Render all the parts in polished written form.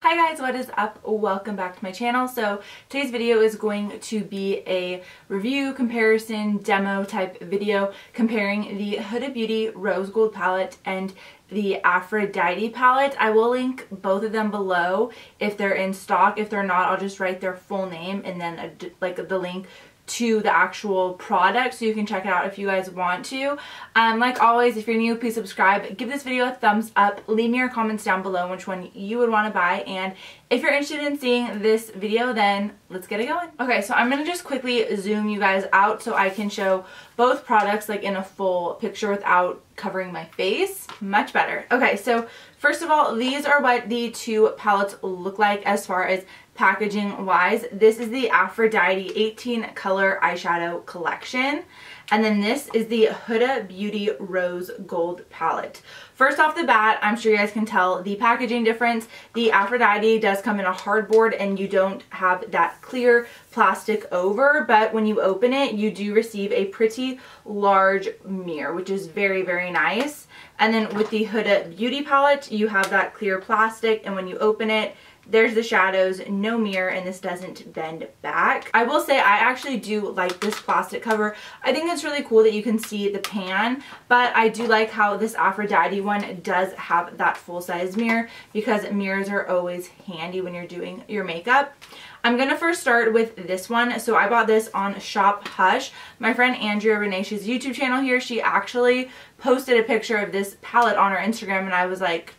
Hi guys, what is up? Welcome back to my channel. So today's video is going to be a review, comparison, demo type video comparing the Huda Beauty Rose Gold palette and the Aphrodite palette. I will link both of them below if they're in stock. If they're not, I'll just write their full name and then the link to the actual product so you can check it out if you guys want to. Like always, if you're new, please subscribe, give this video a thumbs up, leave me your comments down below which one you would want to buy, and if you're interested in seeing this video, then let's get it going. Okay, so I'm gonna just quickly zoom you guys out so I can show both products like in a full picture without covering my face. Much better. Okay, so first of all, these are what the two palettes look like as far as packaging wise. This is the Aphrodite 18 color eyeshadow collection, and then this is the Huda Beauty Rose Gold palette. First off the bat, I'm sure you guys can tell the packaging difference. The Aphrodite does come in a hardboard and you don't have that clear plastic over, but when you open it, you do receive a pretty large mirror, which is very, very nice. And then with the Huda Beauty palette, you have that clear plastic, and when you open it, there's the shadows, no mirror, and this doesn't bend back. I will say I actually do like this plastic cover. I think it's really cool that you can see the pan, but I do like how this Aphrodite one does have that full-size mirror, because mirrors are always handy when you're doing your makeup. I'm gonna first start with this one. So I bought this on SHOPHUSH. My friend Andrea Renee's YouTube channel here, she actually posted a picture of this palette on her Instagram, and I was like,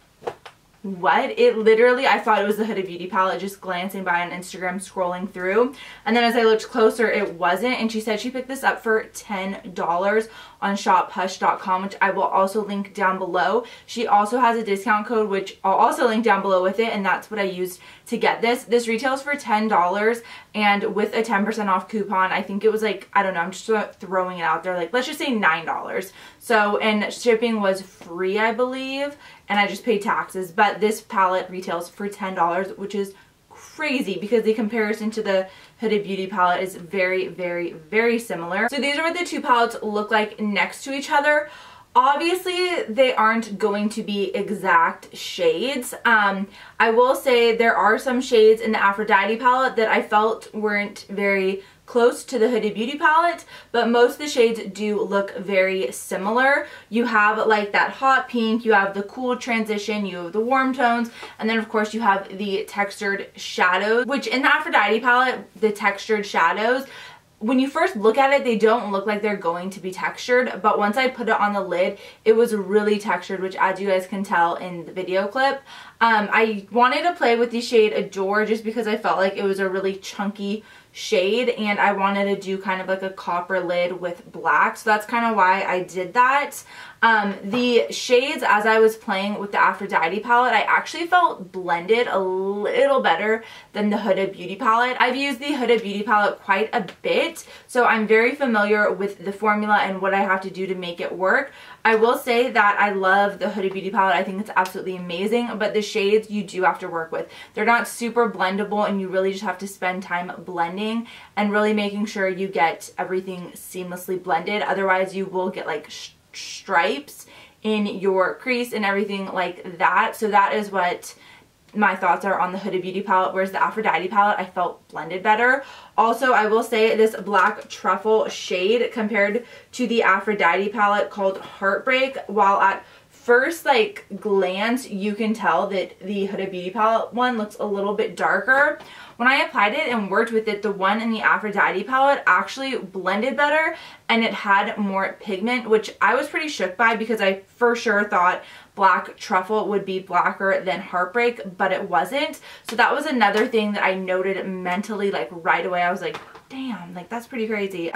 what? It literally, I thought it was the Huda Beauty palette just glancing by on Instagram, scrolling through, and then as I looked closer, it wasn't, and she said she picked this up for $10 on shophush.com, which I will also link down below. She also has a discount code, which I'll also link down below with it, and that's what I used to get this. This retails for $10, and with a 10% off coupon, I think it was like, I don't know, I'm just throwing it out there, like let's just say $9. So, and shipping was free, I believe, and I just paid taxes, but this palette retails for $10, which is crazy because the comparison to the Huda Beauty palette is very, very, very similar. So these are what the two palettes look like next to each other. Obviously, they aren't going to be exact shades. I will say there are some shades in the Aphrodite palette that I felt weren't very close to the Huda Beauty palette, but most of the shades do look very similar. You have like that hot pink, you have the cool transition, you have the warm tones, and then of course you have the textured shadows, which in the Aphrodite palette, the textured shadows, when you first look at it, they don't look like they're going to be textured, but once I put it on the lid, it was really textured, which as you guys can tell in the video clip. I wanted to play with the shade Adore just because I felt like it was a really chunky shade, and I wanted to do kind of like a copper lid with black, so that's kind of why I did that. The shades, as I was playing with the Aphrodite palette, I actually felt blended a little better than the Huda Beauty palette. I've used the Huda Beauty palette quite a bit, so I'm very familiar with the formula and what I have to do to make it work. I will say that I love the Huda Beauty palette. I think it's absolutely amazing, but the shades you do have to work with. They're not super blendable, and you really just have to spend time blending and really making sure you get everything seamlessly blended. Otherwise, you will get like stripes in your crease and everything like that. So that is what my thoughts are on the Huda Beauty palette, whereas the Aphrodite palette I felt blended better. Also, I will say this black truffle shade compared to the Aphrodite palette called Heartbreak, while at first like glance you can tell that the Huda Beauty palette one looks a little bit darker, when I applied it and worked with it, the one in the Aphrodite palette actually blended better and it had more pigment, which I was pretty shook by because I for sure thought black truffle would be blacker than Heartbreak, but it wasn't. So that was another thing that I noted mentally, like right away. I was like, damn, like that's pretty crazy.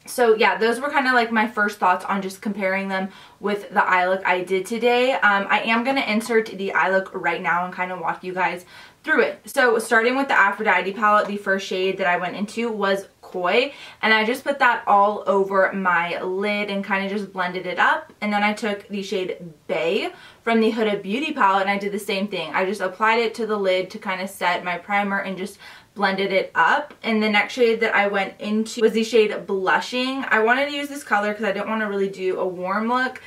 So yeah, those were kind of like my first thoughts on just comparing them with the eye look I did today. I am going to insert the eye look right now and kind of walk you guys through it. So starting with the Aphrodite palette, the first shade that I went into was Koi, and I just put that all over my lid and kind of just blended it up. And then I took the shade Bay from the Huda Beauty palette and I did the same thing. I just applied it to the lid to kind of set my primer and just blended it up. And the next shade that I went into was the shade Blushing. I wanted to use this color because I didn't want to really do a warm look.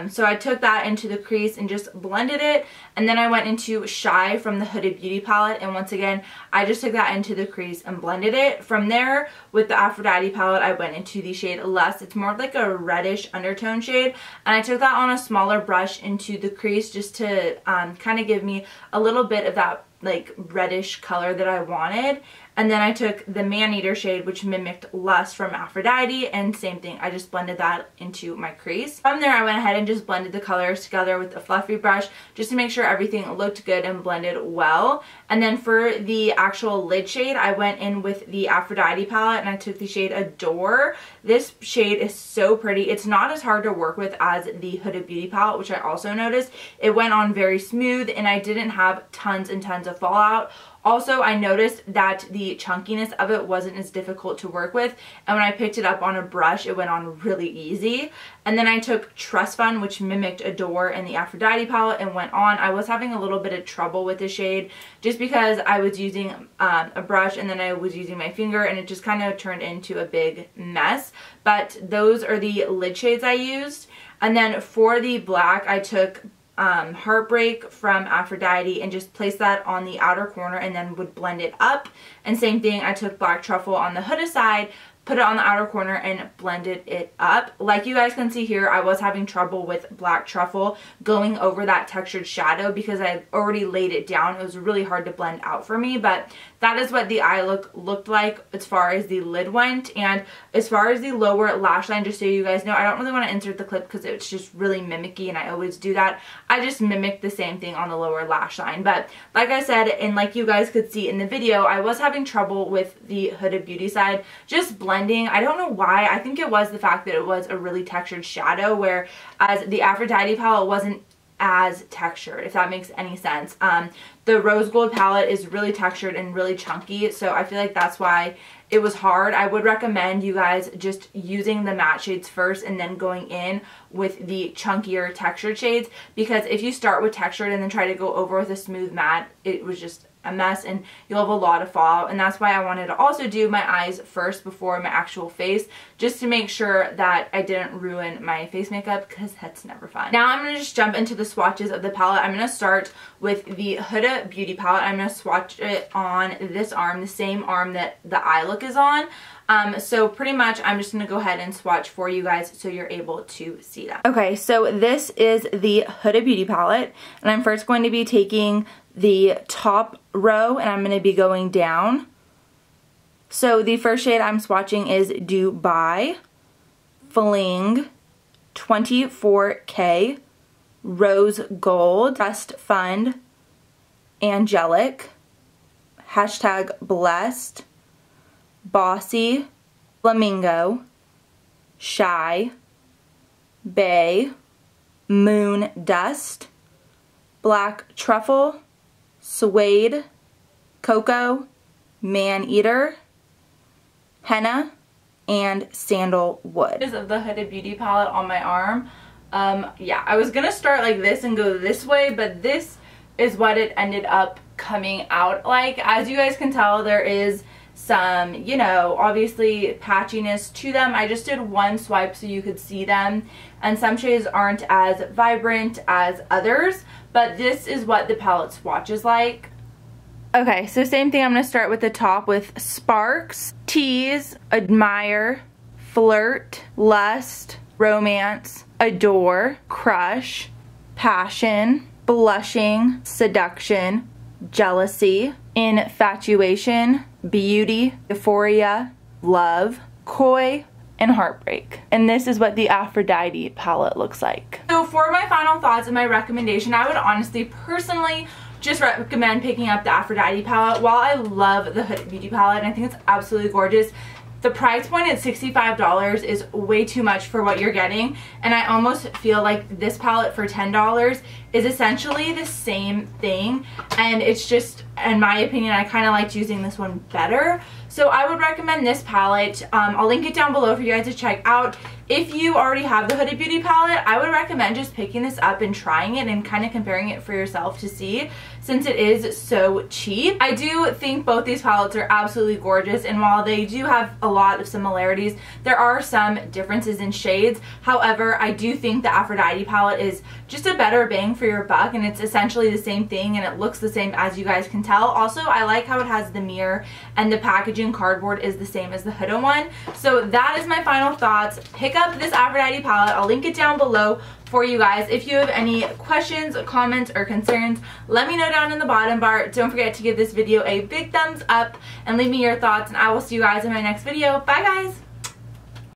So I took that into the crease and just blended it, and then I went into Shy from the Huda Beauty palette, and once again I just took that into the crease and blended it. From there, with the Aphrodite palette, I went into the shade Lust. It's more like a reddish undertone shade, and I took that on a smaller brush into the crease just to kind of give me a little bit of that like reddish color that I wanted. And then I took the Man-Eater shade, which mimicked Lust from Aphrodite, and same thing, I just blended that into my crease. From there, I went ahead and just blended the colors together with a fluffy brush just to make sure everything looked good and blended well. And then for the actual lid shade, I went in with the Aphrodite palette and I took the shade Adore. This shade is so pretty. It's not as hard to work with as the Huda Beauty palette, which I also noticed. It went on very smooth and I didn't have tons and tons of fallout. Also, I noticed that the chunkiness of it wasn't as difficult to work with, and when I picked it up on a brush, it went on really easy. And then I took Trust Fund, which mimicked Adore in the Aphrodite palette, and went on. I was having a little bit of trouble with the shade just because I was using a brush and then I was using my finger, and it just kind of turned into a big mess. But those are the lid shades I used. And then for the black, I took Heartbreak from Aphrodite and just placed that on the outer corner and then would blend it up. And same thing, I took Black Truffle on the Huda side, put it on the outer corner and blended it up. Like you guys can see here, I was having trouble with Black Truffle going over that textured shadow because I already laid it down. It was really hard to blend out for me, but that is what the eye look looked like as far as the lid went. And as far as the lower lash line, just so you guys know, I don't really want to insert the clip because it's just really mimicky and I always do that. I just mimicked the same thing on the lower lash line. But like I said, and like you guys could see in the video, I was having trouble with the Huda Beauty side just blending. I don't know why. I think it was the fact that it was a really textured shadow, whereas the Aphrodite palette wasn't as textured, if that makes any sense. The rose gold palette is really textured and really chunky, so I feel like that's why it was hard. I would recommend you guys just using the matte shades first and then going in with the chunkier textured shades, because if you start with textured and then try to go over with a smooth matte, it was just a mess and you'll have a lot of fallout. And that's why I wanted to also do my eyes first before my actual face, just to make sure that I didn't ruin my face makeup, because that's never fun. Now I'm going to just jump into the swatches of the palette. I'm going to start with the Huda Beauty palette. I'm going to swatch it on this arm, the same arm that the eye look is on. So pretty much I'm just going to go ahead and swatch for you guys so you're able to see that. Okay, so this is the Huda Beauty palette, and I'm first going to be taking the top row and I'm going to be going down. So the first shade I'm swatching is Dubai, Fling, 24K, Rose Gold, Trust Fund, Angelic, hashtag Blessed, Bossy, Flamingo, Shy, Bay, Moon Dust, Black Truffle, Suede, Cocoa, Man-Eater, Henna, and Sandalwood. This is the Huda Beauty palette on my arm. Yeah, I was gonna start like this and go this way, but this is what it ended up coming out like. As you guys can tell, there is some, you know, obviously patchiness to them. I just did one swipe so you could see them, and some shades aren't as vibrant as others, but this is what the palette swatch is like. Okay, so same thing, I'm going to start with the top with Sparks, Tease, Admire, Flirt, Lust, Romance, Adore, Crush, Passion, Blushing, Seduction, Jealousy, Infatuation, Beauty, Euphoria, Love, Coy, and Heartbreak. And this is what the Aphrodite palette looks like. So for my final thoughts and my recommendation, I would honestly personally just recommend picking up the Aphrodite palette. While I love the Huda Beauty palette and I think it's absolutely gorgeous, the price point at $65 is way too much for what you're getting, and I almost feel like this palette for $10 is essentially the same thing, and it's just, in my opinion, I kind of liked using this one better. So I would recommend this palette. I'll link it down below for you guys to check out. If you already have the Huda Beauty palette, I would recommend just picking this up and trying it and kind of comparing it for yourself to see, since it is so cheap. I do think both these palettes are absolutely gorgeous, and while they do have a lot of similarities, there are some differences in shades. However, I do think the Aphrodite palette is just a better bang for your buck, and it's essentially the same thing and it looks the same, as you guys can tell. Also, I like how it has the mirror and the packaging cardboard is the same as the Huda one. So that is my final thoughts. Pick up this Aphrodite palette. I'll link it down below for you guys. If you have any questions, comments, or concerns, let me know down in the bottom bar. Don't forget to give this video a big thumbs up and leave me your thoughts, and I will see you guys in my next video. Bye guys!